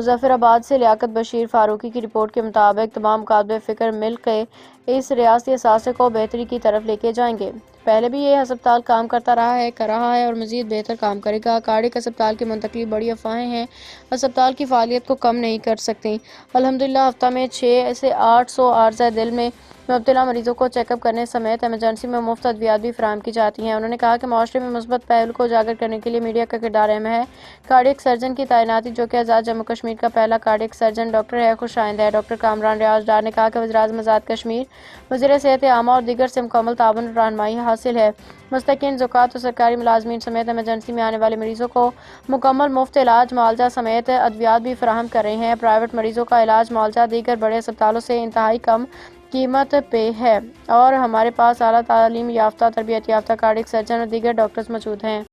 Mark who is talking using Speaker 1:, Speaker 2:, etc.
Speaker 1: مظفر آباد سے لیاقت بشیر فاروقی کی رپورٹ کے مطابق تمام مکاتب فکر مل کے اس ریاستی اثاثے کو بہتری کی طرف لے کے جائیں گے۔ پہلے بھی یہ ہسپتال کام کر رہا ہے اور مزید بہتر کام کرے گا۔ کارڈک ہسپتال کی منتقلی بڑی افواہیں ہیں، ہسپتال کی فعالیت کو کم نہیں کر سکتی۔ الحمدللہ ہفتہ میں 600 سے 800 عارضہ دل میں مبتلا مریضوں کو چیک اپ کرنے سمیت ایمرجنسی میں مفت ادویات بھی فراہم کی جاتی ہیں۔ انہوں نے کہا کہ معاشرے میں مثبت پہلو کو اجاگر کرنے کے لیے میڈیا کا کردار اہم ہے۔ کارڈک سرجن کی تعیناتی، جو کہ آزاد جموں کشمیر کا پہلا کارڈک سرجن ڈاکٹر ہے، خوش آئند ہے۔ ڈاکٹر کامران ریاض ڈار نے کہا کہ وزیراعظم آزاد کشمیر، وزیر صحت عامہ اور دیگر سے مکمل تعاون اور رہنمائی حاصل ہے۔ مستحقین، زکوٰۃ اور سرکاری ملازمین سمیت ایمرجنسی میں آنے والے مریضوں کو مکمل مفت علاج، معالجہ سمیت ادویات بھی فراہم کر رہے ہیں۔ پرائیویٹ مریضوں کا علاج، معالجہ دیگر بڑے ہسپتالوں سے انتہائی کم قیمت پہ ہے اور ہمارے پاس اعلیٰ تعلیم یافتہ، تربیت یافتہ کارڈک سرجن اور دیگر ڈاکٹرز موجود ہیں۔